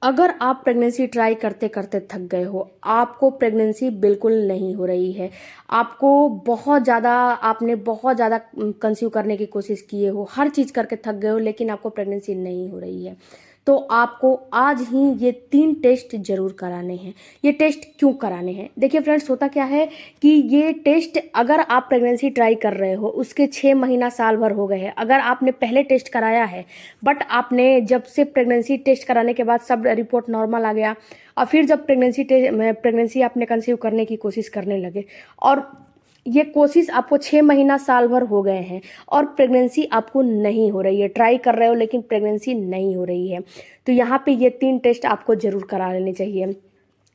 अगर आप pregnancy try करते करते थक गए हो, आपको प्रेगनेंसी बिल्कुल नहीं हो रही है, आपको आपने बहुत ज़्यादा कंसीव करने की कोशिश किए हो, हर चीज़ करके थक गए हो, लेकिन आपको प्रेगनेंसी नहीं हो रही है, तो आपको आज ही ये 3 टेस्ट ज़रूर कराने हैं। ये टेस्ट क्यों कराने हैं? देखिए फ्रेंड्स, होता क्या है कि ये टेस्ट, अगर आप प्रेगनेंसी ट्राई कर रहे हो, उसके 6 महीना साल भर हो गए हैं, अगर आपने पहले टेस्ट कराया है, बट आपने जब से प्रेगनेंसी टेस्ट कराने के बाद सब रिपोर्ट नॉर्मल आ गया, और फिर जब प्रेगनेंसी आपने कंसीव करने की कोशिश करने लगे, और ये कोशिश आपको 6 महीना साल भर हो गए हैं और प्रेगनेंसी आपको नहीं हो रही है, ट्राई कर रहे हो लेकिन प्रेगनेंसी नहीं हो रही है, तो यहाँ पे ये 3 टेस्ट आपको ज़रूर करा लेने चाहिए।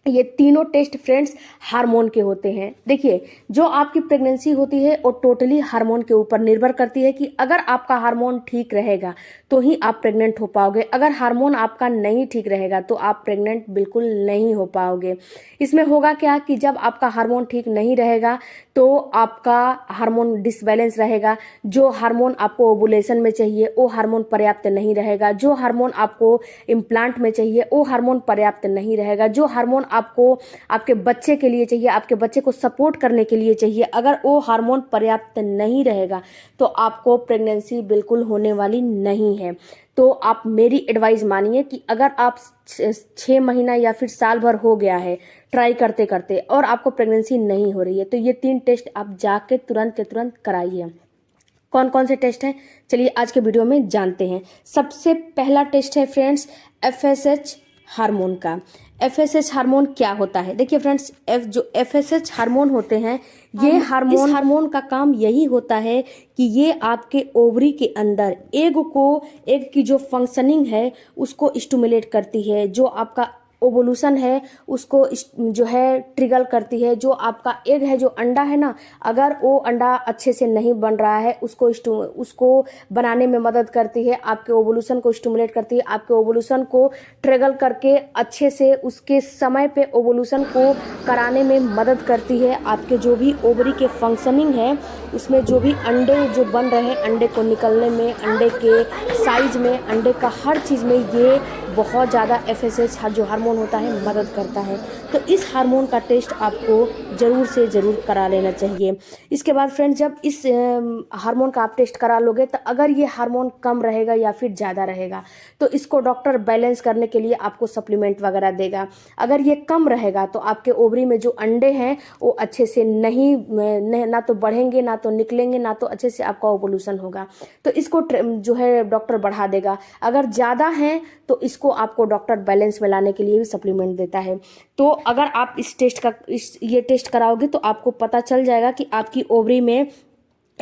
ये तीनों टेस्ट फ्रेंड्स हार्मोन के होते हैं। देखिए, जो आपकी प्रेगनेंसी होती है वो टोटली हार्मोन के ऊपर निर्भर करती है कि अगर आपका हार्मोन ठीक रहेगा तो ही आप प्रेग्नेंट हो पाओगे, अगर हार्मोन आपका नहीं ठीक रहेगा तो आप प्रेग्नेंट बिल्कुल नहीं हो पाओगे। इसमें होगा क्या कि जब आपका हार्मोन ठीक नहीं रहेगा तो आपका हार्मोन डिसबैलेंस रहेगा, जो हार्मोन आपको ओवुलेशन में चाहिए वो हार्मोन पर्याप्त नहीं रहेगा, जो हार्मोन आपको इम्प्लांट में चाहिए वो हार्मोन पर्याप्त नहीं रहेगा, जो हार्मोन आपको आपके बच्चे के लिए चाहिए, आपके बच्चे को सपोर्ट करने के लिए चाहिए, अगर वो हार्मोन पर्याप्त नहीं रहेगा तो आपको प्रेगनेंसी बिल्कुल होने वाली नहीं है। तो आप मेरी एडवाइस मानिए कि अगर आप 6 महीना या फिर साल भर हो गया है ट्राई करते करते और आपको प्रेगनेंसी नहीं हो रही है, तो ये 3 टेस्ट आप जाके तुरंत के तुरंत कराइए। कौन कौन से टेस्ट हैं, चलिए आज के वीडियो में जानते हैं। सबसे पहला टेस्ट है फ्रेंड्स एफएसएच हार्मोन का। एफएसएच हार्मोन क्या होता है? देखिए फ्रेंड्स, जो एफएसएच हार्मोन होते हैं, ये हार्मोन का काम यही होता है कि ये आपके ओवरी के अंदर एग की जो फंक्शनिंग है उसको स्टिमुलेट करती है, जो आपका ओवोल्यूशन है उसको जो है ट्रिगर करती है, जो आपका एग है, जो अंडा है ना, अगर वो अंडा अच्छे से नहीं बन रहा है उसको बनाने में मदद करती है, आपके ओवोल्यूशन को स्टिमुलेट करती है, आपके ओवोल्यूशन को ट्रिगर करके अच्छे से उसके समय पे ओवोल्यूशन को कराने में मदद करती है। आपके जो भी ओवरी के फंक्शनिंग है उसमें जो भी अंडे जो बन रहे हैं, अंडे को निकलने में, अंडे के साइज में, अंडे का हर चीज़ में ये बहुत ज़्यादा एफएसएच जो हार्मोन होता है मदद करता है। तो इस हार्मोन का टेस्ट आपको ज़रूर से ज़रूर करा लेना चाहिए। इसके बाद फ्रेंड्स, जब इस हार्मोन का आप टेस्ट करा लोगे तो अगर ये हार्मोन कम रहेगा या फिर ज़्यादा रहेगा तो इसको डॉक्टर बैलेंस करने के लिए आपको सप्लीमेंट वगैरह देगा। अगर ये कम रहेगा तो आपके ओवरी में जो अंडे हैं वो अच्छे से ना तो बढ़ेंगे, ना तो निकलेंगे, ना तो अच्छे से आपका ओवुलेशन होगा, तो इसको जो है डॉक्टर बढ़ा देगा। अगर ज़्यादा है तो इसको आपको डॉक्टर बैलेंस में लाने के लिए भी सप्लीमेंट देता है। तो अगर आप ये टेस्ट कराओगे तो आपको पता चल जाएगा कि आपकी ओवरी में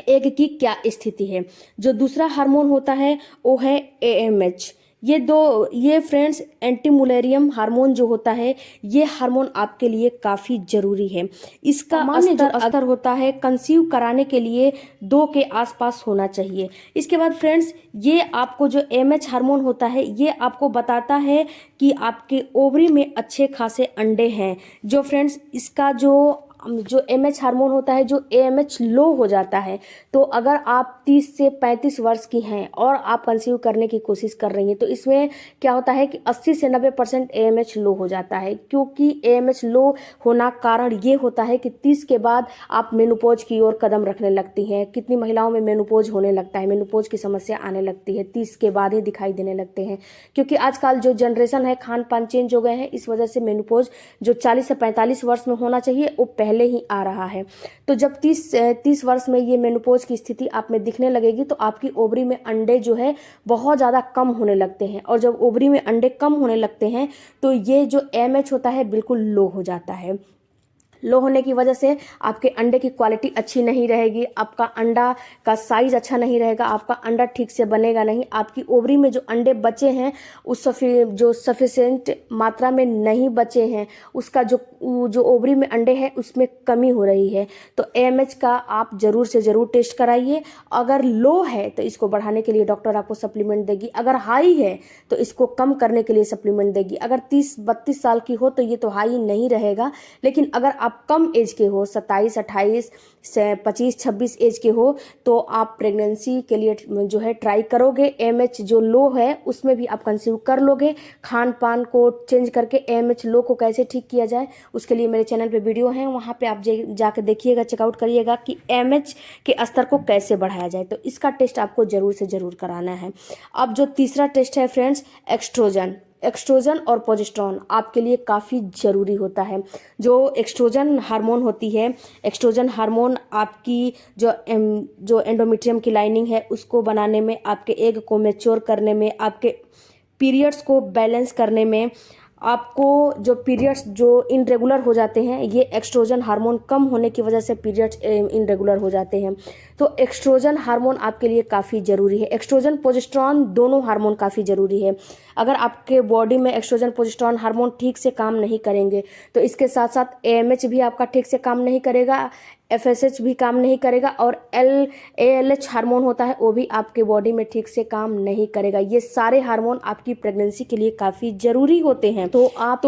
एग की क्या स्थिति है। जो दूसरा हार्मोन होता है वो है एएमएच। ये फ्रेंड्स एंटीमुलेरियम हार्मोन जो होता है, ये हार्मोन आपके लिए काफ़ी ज़रूरी है। इसका स्तर होता है कंसीव कराने के लिए 2 के आसपास होना चाहिए। इसके बाद फ्रेंड्स, ये आपको जो एमएच हार्मोन होता है ये आपको बताता है कि आपके ओवरी में अच्छे खासे अंडे हैं। जो फ्रेंड्स, इसका जो एमएच हार्मोन होता है, जो एएमएच लो हो जाता है, तो अगर आप 30 से 35 वर्ष की हैं और आप कंसीव करने की कोशिश कर रही हैं तो इसमें क्या होता है कि 80 से 90% एएमएच लो हो जाता है। क्योंकि एएमएच लो होना कारण ये होता है कि 30 के बाद आप मेनोपॉज की ओर कदम रखने लगती हैं। कितनी महिलाओं में मेनोपॉज होने लगता है, मेनोपॉज की समस्या आने लगती है 30 के बाद ही दिखाई देने लगते हैं, क्योंकि आजकल जो जनरेशन है खान पान चेंज हो गए हैं, इस वजह से मेनोपॉज जो 40 से 45 वर्ष में होना चाहिए वो पहले ही आ रहा है। तो जब 30 वर्ष में ये मेनोपॉज की स्थिति आप में दिखने लगेगी तो आपकी ओवरी में अंडे जो है बहुत ज़्यादा कम होने लगते हैं, और जब ओवरी में अंडे कम होने लगते हैं तो ये जो एमएच होता है बिल्कुल लो हो जाता है। लो होने की वजह से आपके अंडे की क्वालिटी अच्छी नहीं रहेगी, आपका अंडा का साइज अच्छा नहीं रहेगा, आपका अंडा ठीक से बनेगा नहीं, आपकी ओवरी में जो अंडे बचे हैं उस जो सफिशिएंट मात्रा में नहीं बचे हैं, उसका जो ओवरी में अंडे हैं उसमें कमी हो रही है। तो एएमएच का आप ज़रूर से ज़रूर टेस्ट कराइए। अगर लो है तो इसको बढ़ाने के लिए डॉक्टर आपको सप्लीमेंट देगी, अगर हाई है तो इसको कम करने के लिए सप्लीमेंट देगी। अगर 30-32 साल की हो तो ये तो हाई नहीं रहेगा, लेकिन अगर आप कम एज के हो, 27, 28 से 25, 26 एज के हो, तो आप प्रेगनेंसी के लिए जो है ट्राई करोगे। AMH जो लो है उसमें भी आप कंसीव कर लोगे। खान पान को चेंज करके AMH लो को कैसे ठीक किया जाए, उसके लिए मेरे चैनल पे वीडियो है, वहाँ पे आप जाकर देखिएगा, चेकआउट करिएगा कि AMH के स्तर को कैसे बढ़ाया जाए। तो इसका टेस्ट आपको ज़रूर से ज़रूर कराना है। अब जो तीसरा टेस्ट है फ्रेंड्स, एक्स्ट्रोजन और प्रोजेस्टेरॉन आपके लिए काफ़ी ज़रूरी होता है। जो एक्स्ट्रोजन हार्मोन होती है, एक्स्ट्रोजन हार्मोन आपकी जो एंडोमेट्रियम की लाइनिंग है उसको बनाने में, आपके एग को मैच्योर करने में, आपके पीरियड्स को बैलेंस करने में, आपको जो पीरियड्स जो इनरेगुलर हो जाते हैं, ये एक्स्ट्रोजन हार्मोन कम होने की वजह से पीरियड्स इनरेगुलर हो जाते हैं। तो एक्स्ट्रोजन हार्मोन आपके लिए काफ़ी ज़रूरी है। एक्स्ट्रोजन प्रोजेस्टेरॉन दोनों हार्मोन काफ़ी ज़रूरी है। अगर आपके बॉडी में एक्स्ट्रोजन प्रोजेस्टेरॉन हार्मोन ठीक से काम नहीं करेंगे तो इसके साथ साथ AMH भी आपका ठीक से काम नहीं करेगा, FSH भी काम नहीं करेगा, और ALH हार्मोन होता है वो भी आपके बॉडी में ठीक से काम नहीं करेगा। ये सारे हार्मोन आपकी प्रेगनेंसी के लिए काफ़ी ज़रूरी होते हैं। तो आप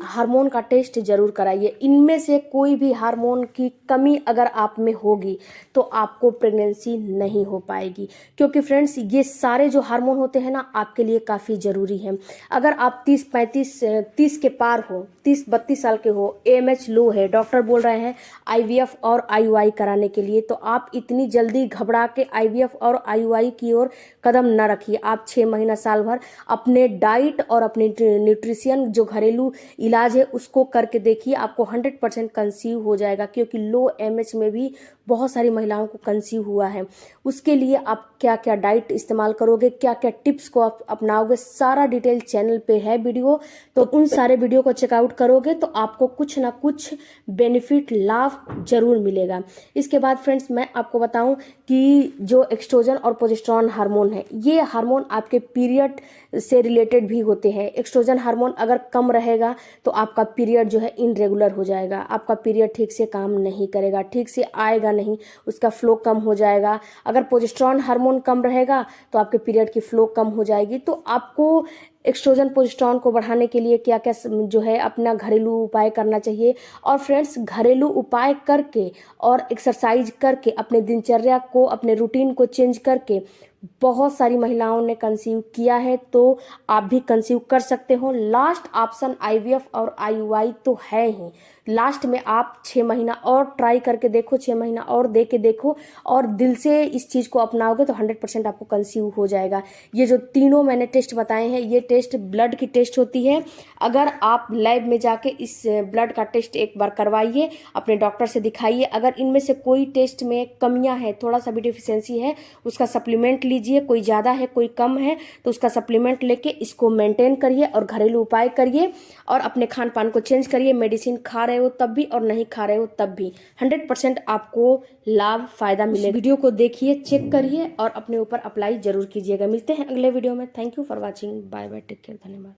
हार्मोन का टेस्ट जरूर कराइए। इनमें से कोई भी हार्मोन की कमी अगर आप में होगी तो आपको प्रेगनेंसी नहीं हो पाएगी, क्योंकि फ्रेंड्स ये सारे जो हार्मोन होते हैं ना आपके लिए काफ़ी ज़रूरी हैं। अगर आप 30 के पार हो, 30-32 साल के हो, AMH लो है, डॉक्टर बोल रहे हैं IVF और IUI कराने के लिए, तो आप इतनी जल्दी घबरा के IVF और IUI की ओर कदम न रखिए। आप 6 महीना साल भर अपने डाइट और अपने न्यूट्रिशन जो घरेलू इलाज है उसको करके देखिए, आपको 100% कंसीव हो जाएगा। क्योंकि लो AMH में भी बहुत सारी महिलाओं को कंसीव हुआ है। उसके लिए आप क्या क्या डाइट इस्तेमाल करोगे, क्या क्या टिप्स को आप अपनाओगे, सारा डिटेल चैनल पे है वीडियो। तो उन सारे वीडियो को चेकआउट करोगे तो आपको कुछ ना कुछ बेनिफिट, लाभ जरूर मिलेगा। इसके बाद फ्रेंड्स मैं आपको बताऊं कि जो एक्स्ट्रोजन और प्रोजेस्टेरॉन हार्मोन है, ये हार्मोन आपके पीरियड से रिलेटेड भी होते हैं। एक्स्ट्रोजन हार्मोन अगर कम रहेगा तो आपका पीरियड जो है इनरेगुलर हो जाएगा, आपका पीरियड ठीक से काम नहीं करेगा, ठीक से आएगा नहीं, उसका फ्लो कम हो जाएगा। अगर प्रोजेस्टेरॉन हार्मोन कम रहेगा तो आपके पीरियड की फ्लो कम हो जाएगी। तो आपको एक्स्ट्रोजन प्रोजेस्टेरॉन को बढ़ाने के लिए क्या क्या जो है अपना घरेलू उपाय करना चाहिए। और फ्रेंड्स घरेलू उपाय करके और एक्सरसाइज करके अपने दिनचर्या को, अपने रूटीन को चेंज करके बहुत सारी महिलाओं ने कंसीव किया है, तो आप भी कंसीव कर सकते हो। लास्ट ऑप्शन IVF और IUI तो है ही। लास्ट में आप 6 महीना और ट्राई करके देखो, 6 महीना और दे के देखो, और दिल से इस चीज़ को अपनाओगे तो 100% आपको कंसीव हो जाएगा। ये जो तीनों मैंने टेस्ट बताए हैं, ये टेस्ट ब्लड की टेस्ट होती है। अगर आप लैब में जाके इस ब्लड का टेस्ट एक बार करवाइए, अपने डॉक्टर से दिखाइए। अगर इनमें से कोई टेस्ट में कमियां हैं, थोड़ा सा भी डिफिशियंसी है, उसका सप्लीमेंट लीजिए। कोई ज़्यादा है कोई कम है तो उसका सप्लीमेंट लेके इसको मेंटेन करिए और घरेलू उपाय करिए, और अपने खान पान को चेंज करिए। मेडिसिन खा रहे हो तब भी और नहीं खा रहे हो तब भी 100% आपको लाभ फायदा मिलेगा। वीडियो को देखिए, चेक करिए और अपने ऊपर अप्लाई जरूर कीजिएगा। मिलते हैं अगले वीडियो में। Thank you for watching. Bye bye, take care, धन्यवाद।